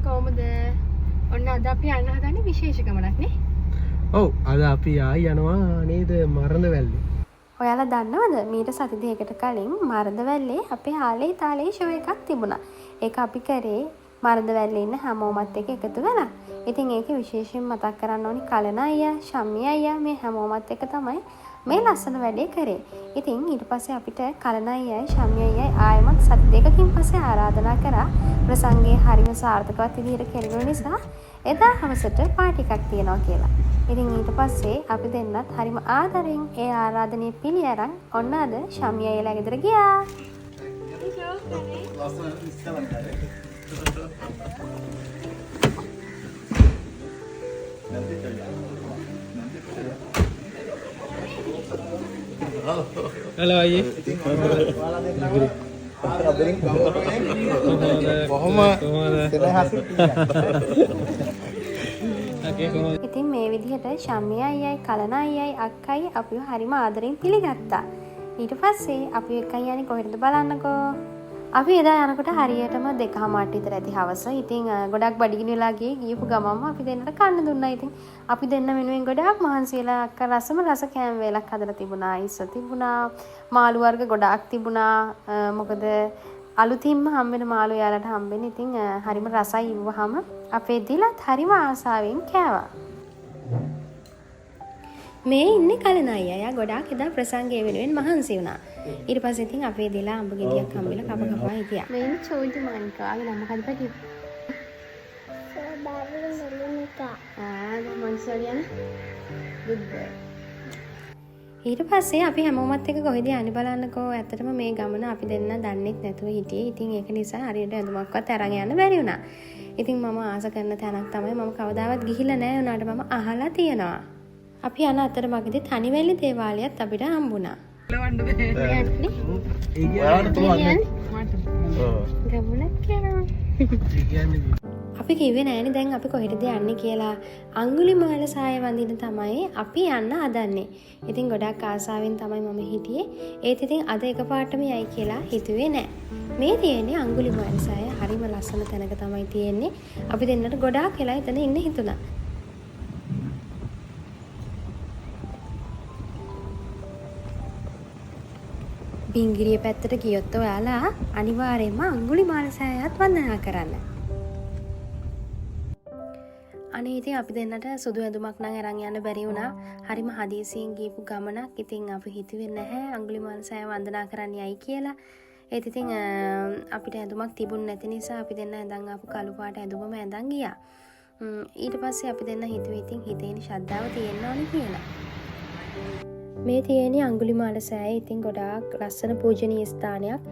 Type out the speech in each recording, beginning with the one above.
කොහොමද? ඔන්න අද අපි යන්න හදන්නේ විශේෂ ගමනක් නේ? ඔව් අද අපි ආයි යනවා නේද මරණවැල්ලේ. ඔයාලා දන්නවද මීට සති දෙකකට කලින් මරණවැල්ලේ අපේ ආලේ තාලේ ෂෝ එකක් තිබුණා. ඒක අපි කරේ මරණවැල්ලේ ඉන්න හැමෝමත් එක්ක එකතු වෙලා. ඉතින් ඒකේ විශේෂයෙන් මතක් කරන්න ඕනි කලන අයියා, ශම්මි අයියා මේ හැමෝමත් එක්ක තමයි මේ ලස්සන වැඩේ කරේ. ඉතින් ඊට පස්සේ අපිට කලන අයියයි, ශම්මි අයියයි ආයෙමත් සති දෙකකින් පස්සේ ආරාධනා කරා ප්‍රසංගයේ හරිම සාර්ථකවත් විදිහට කෙරුණු නිසා එදා හවසට පාටි එකක් තියනවා කියලා. ඉතින් ඊට පස්සේ අපි දෙන්නත් හරිම ආදරෙන් ඒ ආරාධනය පිළි අරන් ඔන්න අද ශම්මි අයියලා ගෙදර ගියා. හලෝ අයියේ. ඉතින් මේ විදිහට ශම්මි අයියයි කලන අයියයි අක්කයි අපිව හරිම ආදරෙන් පිළිගත්තා. ඊට පස්සේ අපි එක්කයි යන්නේ කොහෙටද බලන්නකෝ. අපි එදා යනකොට හරියටම 2:00 විතර ඇති හවස. ඉතින් ගොඩක් බඩගිනි වෙලා ගියපු ගමන්ම අපි දෙන්නට කන්න දුන්නා. ඉතින් අපි දෙන්න වෙනුවෙන් ගොඩක් මහන්සි වෙලා අක්කා රස කෑම වේලක් හදලා තිබුණා. ඉස්ස තිබුණා. මාළු වර්ග ගොඩක් තිබුණා. මොකද අලුතින්ම හම්බෙන මාළු යාලට හම්බෙන්නේ. ඉතින් හරිම රසයි ඉව්වහම අපේ දිලත් හරිම ආසාවෙන් කෑවා. මේ ඉන්නේ කලන අයියා. එයා ගොඩාක් එදා ප්‍රසංගය වෙනුවෙන් මහන්සි වුණා. ඊට පස්සේ ඉතින් අපේ දිලා අඹ ගෙඩියක් හම්බෙලා කප කපා හිටියා. මේ ඉන්නේ චෝජි මානිකාගේ නම මොකද පැටි? සෝබාවි මෙලිනිකා. මන්සරියන. good boy. ඊට පස්සේ අපි හැමෝමත් එක්ක කොහෙද යන්නේ බලන්නකෝ. ඇත්තටම මේ ගමන අපි දෙන්න දන්නෙත් නැතුව හිටියේ. ඉතින් ඒක නිසා හරියට ඇඳුමක්වත් අරන් යන්න බැරි වුණා. ඉතින් මම ආස කරන තැනක් තමයි මම කවදාවත් ගිහිල්ලා නැහැ උනාට මම අහලා තියෙනවා. අපි යන අතරමඟදී තනිවැලි දේවාලයත් අපිට හම්බුණා. අපි කිව්වේ නෑනේ දැන් අපි කොහෙටද යන්නේ කියලා. අඟුලිමාල සාය වඳින්න තමයි අපි යන්න හදන්නේ. ඉතින් ගොඩක් ආසාවෙන් තමයි මම හිටියේ. ඒත් ඉතින් අද එකපාරටම යයි කියලා හිතුවේ නෑ. මේ තියෙන්නේ අඟුලිමාල සාය හරිම ලස්සන තැනක තමයි තියෙන්නේ. අපි දෙන්නට ගොඩාක් වෙලා එතන ඉන්න හිතුණා. බිංගිරිය පැත්තට ගියොත් ඔයාලා අනිවාර්යයෙන්ම අඟුලිමාල සෑයත් වන්දනා කරන්න. අනේ ඉතින් අපි දෙන්නට සුදු ඇඳුමක් නම් අරන් යන්න බැරි වුණා. හරිම හදිසියෙන් ගියපු ගමනක්. ඉතින් අපි හිතුවේ නැහැ අඟුලිමාල සෑය වන්දනා කරන්න යයි කියලා. ඒත් ඉතින් අපිට ඇඳුමක් තිබුණ නැති නිසා අපි දෙන්න ඇඳන් ආපු කළු පාට ඇඳුමම ඇඳන් ගියා. ඊට පස්සේ අපි දෙන්න හිතුවේ ඉතින් හිතේන ශ්‍රද්ධාව තියෙන්න ඕනේ කියලා. මේ තියෙන්නේ අඟුලිමාල සෑය. ඉතින් ගොඩාක් ලස්සන පූජනීය ස්ථානයක්.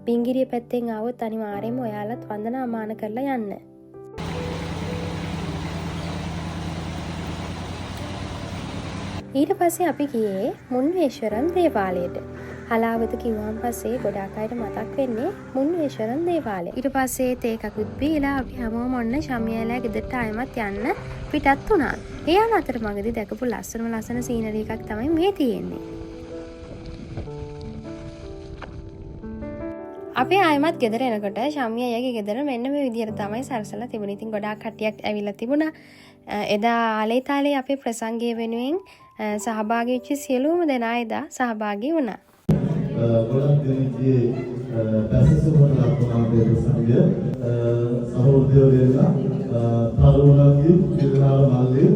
බිංගිරිය පැත්තෙන් ආවොත් අනිවාර්යයෙන්ම ඔයාලත් වන්දනාමාන කරලා යන්න. ඊට පස්සේ අපි ගියේ මුන්වේශ්වරම් දේවාලයට. හලාවත කිව්වන් පස්සේ ගොඩාක් අයට මතක් වෙන්නේ මුන්වේශ්වරම් දේවාලය. ඊට පස්සේ තේකකුත් බීලා අපි හැමෝම ඔන්න ශම්මියලා ගෙදරට ආයමත් යන්න පිටත් වුණා. ඒ යන අතරමඟදී දැකපු ලස්සන සීනරි එකක් තමයි මේ තියෙන්නේ. අපි ආයමත් ගෙදර එනකොට ශම්මි අයියාගේ ගෙදර මෙන්න මේ විදිහට තමයි සරසලා තිබුණේ. ඉතින් ගොඩාක් කට්ටියක් ඇවිල්ලා තිබුණා. එදා ආලේ තාලේ අපේ ප්‍රසංගය වෙනුවෙන් සහභාගී වෙච්ච සියලුම දෙනා එදා සහභාගී වුණා. ගොඩක් දෙනෙක්ගේ පැසසුමට ලක්වන ප්‍රසංගය සහෝදරයෝ දෙන්නා තරුණයන්ගේ පිරිනාල මල්ලේ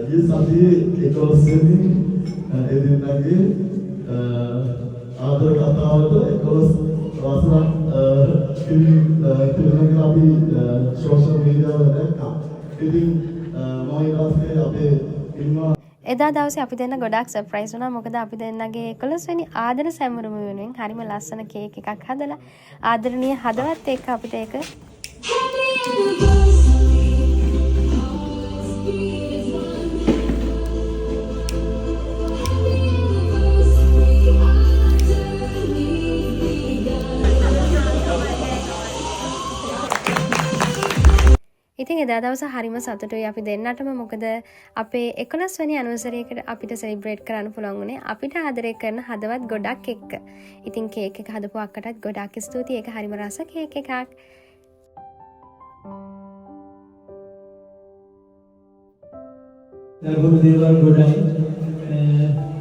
ගිය සතියේ 11 වෙනි එදිනගේ ආදර කතාවට 11 වසරක් පිරිනමන අපි සෝෂල් මීඩියා වල දැක්කා. ඉතින් මම ඊපස්සේ අපේ ඉන්නවා එදා දවසේ අපි දෙන්න ගොඩක් සර්ප්‍රයිස් වුණා. මොකද අපි දෙන්නගේ 11 වෙනි ආදර සැමරුම වෙනුවෙන් හරිම ලස්සන කේක් එකක් හදලා ආදරණීය හදවත් එක්ක අපිට ඒක ඉතින් එදා දවස හරිම සතුටුයි අපි දෙන්නටම. මොකද අපේ 11 වෙනි ඇනිවර්සරි එකට අපිට සෙලිබ්‍රේට් කරන්න පුළුවන් වුණේ අපිට ආදරය කරන හදවත් ගොඩක් එක්ක. ඉතින් කේක් එක හදපු අක්කටත් ගොඩක් ස්තුතියි. ඒක හරිම රස කේක් එකක්. ලැබුණු දේවල් ගොඩයි.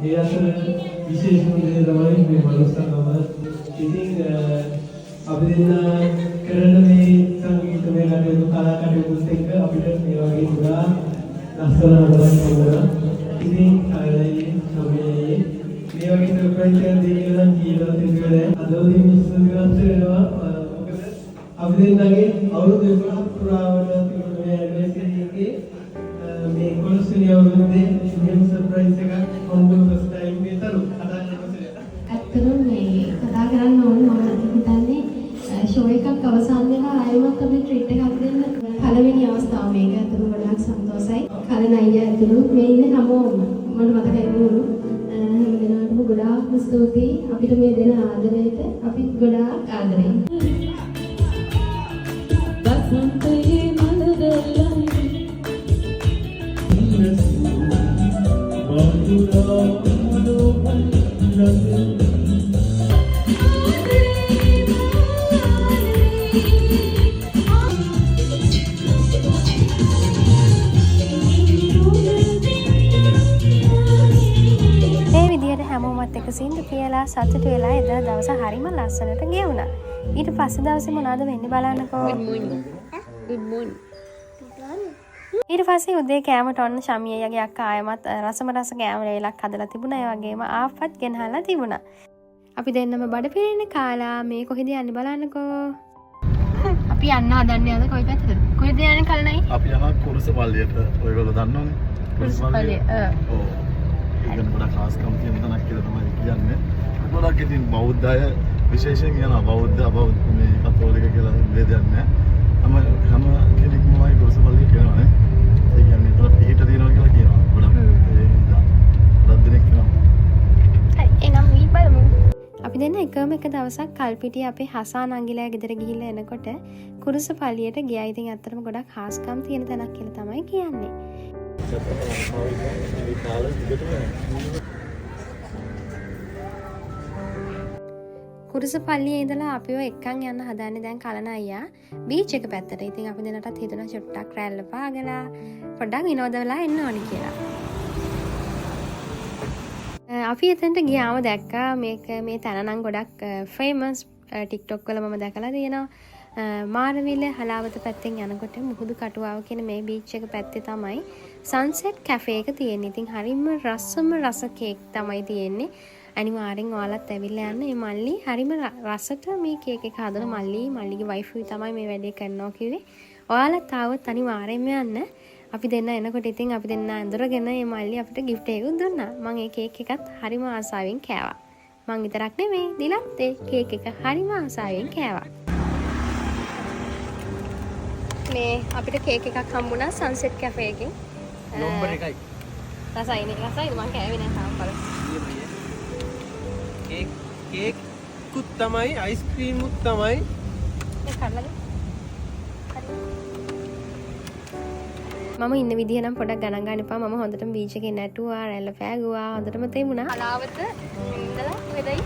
ඒ අතර විශේෂම දේ තමයි මේ මනුස්සකම. ඉතින් අපි දෙන්න කරන මේ සංගීතමය කටයුතු කලා කටයුතුත් එක්ක අපිට මේ වගේ පුරා ලස්සන හදවතක් වුණා. ඉතින් අයලයි සමයේ මේ වගේ සර්ප්‍රයිස් එකක් දෙන්න නම් කියලා තිබුණේ අද උදේ මුස්ලිම්වත් වෙනවා. මොකද අපි දෙන්නගේ අවුරුදු 11ක් පුරාවට තිබුණ මේ ඇනිවර්සරි එකේ මේ 11 වෙනි අවුරුද්දේ මෙහෙම සර්ප්‍රයිස් එකක් කොම්බෝ ෆස්ට් ටයිම් විතර හදාගන්න ඉවසලා. ඇත්තටම මේ කතා කරන්න ඕනේ මම හිතන්නේ ෂෝ එකක් අවසන් වෙලා ආයෙමත් අපි ට්‍රීට් එකක් දෙන්න. පළවෙනි අවස්ථාව මේක ඇත්තටම ගොඩාක් සන්තෝෂයි. කලින් අයියා ඇතුළු මේ ඉන්නේ හැමෝම මට මතකයි නෝරු හැම දිනකටම ගොඩාක් ස්තුතියි අපිට මේ දෙන ආදරයට අපි ගොඩාක් ආදරෙයි. බසන්තයේ මලදෙල්ලයි හැමෝමත් එක සින්දු කියලා සතුටු වෙලා එදා දවස හරිම ලස්සනට ගෙවුණා. ඊට පස්සේ දවසේ මොනවද වෙන්නේ බලන්නකෝ. ඊට පස්සේ උදේ කෑමට ඔන්න ශමියගේ අක්කා ආයමත් රසම රස කෑම වේලක් හදලා තිබුණා. ඒ වගේම ආප්පත් ගෙනහලා තිබුණා. අපි දෙන්නම බඩ පිරෙන්න කාලා මේ කොහෙද යන්නේ බලන්නකෝ. අපි යන්න හදන්නේ අද කොයි පැත්තටද? කොහෙද යන්නේ කලනයි? අපි යනවා කුරුසපල්ලියට. ඔයගොල්ලෝ දන්නවනේ. කුරුසපල්ලිය. ඔව්. ඒක ගොඩක් ખાસකම් තියෙන තැනක් කියලා තමයි කියන්නේ. ගොඩක් ඉතින් බෞද්ධ අය විශේෂයෙන් යනවා. බෞද්ධ අබෞද්ධ මේ කතෝලික කියලා ભેදයක් නැහැ. හැම කෙනෙක්මයි කුරුසපල්ලියට යනවානේ. ඒ කියන්නේ ඒතර පිහිට දිනනවා කියලා කියනවා. ගොඩක් ඒ හින්දා ගොඩක් දෙනෙක් යනවා. එනම් වී බලමු. අපි දෙන්න එකම එක දවසක් කල්පිටිය අපේ හසා නංගිලා ගෙදර ගිහිල්ලා එනකොට කුරුසපල්ලියට ගියා. ඉතින් අත්‍තරම ගොඩක් ખાસකම් තියෙන තැනක් කියලා තමයි කියන්නේ. කුරුසපල්ලියේ ඉඳලා අපිව එක්කන් යන්න හදන්නේ දැන් කලන අයියා බීච් එක පැත්තට. ඉතින් අපි දෙන්නටත් හිතුණා චුට්ටක් රැල්ල පාගලා පොඩ්ඩක් විනෝද වෙලා එන්න ඕනි කියලා. අපි එතනට ගියාම දැක්කා මේක මේ තැන නම් ගොඩක් ෆේමස්. TikTok වල මම දැකලා තියෙනවා. මාරවිල හලාවත පැත්තෙන් යනකොට මුහුදු කටුවාව කියන මේ බීච් එක පැත්තේ තමයි සන්සෙට් කැෆේ එක තියෙන්නේ. ඉතින් හරිම රසම රස කේක් තමයි තියෙන්නේ. අනිවාර්යෙන් ඔයාලත් ඇවිල්ලා යන්න. මේ මල්ලි හරිම රසට මේ කේක් එක හදන මල්ලිගේ වයිෆ් තමයි මේ වැඩේ කරනවා කිව්වේ. ඔයාලත් ආවොත් අනිවාර්යෙන්ම යන්න. අපි දෙන්න එනකොට ඉතින් අපි දෙන්න අඳුරගෙන මේ මල්ලි අපිට gift එකක් දුන්නා. මම ඒ කේක් එකත් හරිම ආසාවෙන් කෑවා. මං විතරක් නෙමෙයි දිලත් ඒ කේක් එක හරිම ආසාවෙන් කෑවා. මේ අපිට කේක් එකක් හම්බුණා සන්සෙට් කැෆේ එකෙන්. නම්බර් 1යි. රසයිනේ රසයි මං කෑවේ නෑ තාම බලන්න. කේක් කුත් තමයි අයිස්ක්‍රීම් උත් තමයි. මේ කඩලාද? මම ඉන්න විදිහ නම් පොඩක් ගණන් ගන්න එපා. මම හොඳටම බීච් එකේ නැටුවා, රැල්ල පෑගුවා, හොඳටම තෙමුණා. හලාවත ඉඳලා වෙදයි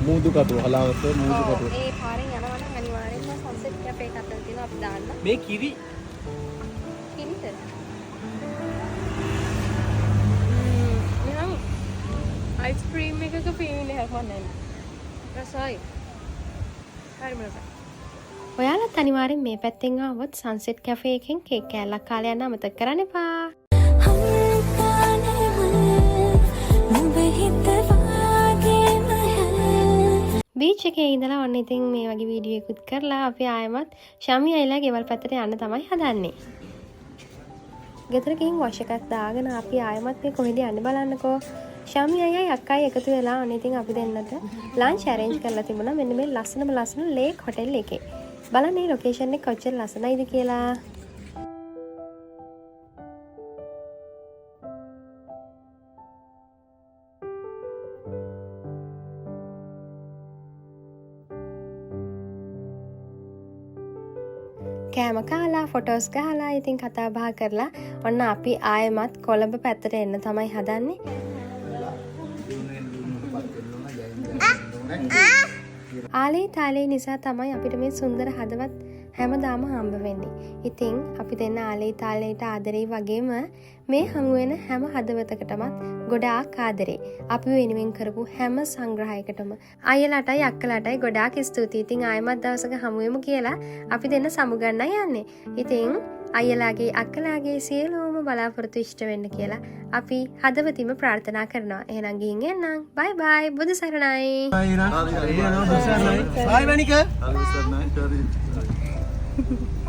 මූදු කටුව හලාවත මූදු කටුව. ඒ පාරෙන් යනවා නම් අනිවාර්යෙන්ම සන්සෙට් කැෆේ එකක් අතර තියෙනවා අපි දාන්න. මේ කිරි කිරිද? නිකන් අයිස්ක්‍රීම් එකක පීවිල හැපන්නේ. රසයි. හරිම රසයි. ඔයාලත් අනිවාර්යෙන් මේ පැත්තෙන් ආවොත් සන්සෙට් කැෆේ එකෙන් කේක් කෑල්ලක් කාලා යන්න අමතක කරන්න එපා. බීච් එකේ ඉඳලා ඔන්න ඉතින් මේ වගේ වීඩියෝ එකකුත් කරලා අපි ආයෙමත් ශමි අයලා ගෙවල් පැත්තට යන්න තමයි හදන්නේ. ගෙදර ගිහින් වොෂ් එකක් දාගෙන අපි ආයෙමත් මේ කොහෙද යන්නේ බලන්නකෝ. ශමි අයයි අක්කයි එකතු වෙලා ඔන්න ඉතින් අපි දෙන්නට ලන්ච් අරේන්ජ් කරලා තිබුණා මෙන්න මේ ලස්සන ලේක් හොටෙල් එකේ. බලන්න මේ ලොකේෂන් එක කොච්චර ලස්සනයිද කියලා. කෑම කාලා ෆොටෝස් ගහලා ඉතින් කතා බහ කරලා ඔන්න අපි ආයෙමත් කොළඹ පැත්තට එන්න තමයි හදන්නේ. ආලේ තාලේ නිසා තමයි අපිට මේ සුන්දර හදවත් හැමදාම හම්බ වෙන්නේ. ඉතින් අපි දෙන්න ආලේ තාලේට ආදරේ වගේම මේ හමු වෙන හැම හදවතකටමත් ගොඩාක් ආදරේ. අපි වෙනුවෙන් කරපු හැම සංග්‍රහයකටම අයියලාටයි අක්කලාටයි ගොඩාක් ස්තුතියි. ඉතින් ආයෙමත් දවසක හමු වෙමු කියලා අපි දෙන්න සමුගන්න යන්නේ. ඉතින් අයියලාගේ අක්කලාගේ සියලුම බලාපොරොත්තු ඉෂ්ට වෙන්න කියලා අපි හදවතින්ම ප්‍රාර්ථනා කරනවා. එහෙනම් ගිහින් එන්නම්. බයි බයි. බුදු සරණයි. හරි. බයි මණික. හරි සර්ණයි. හරි.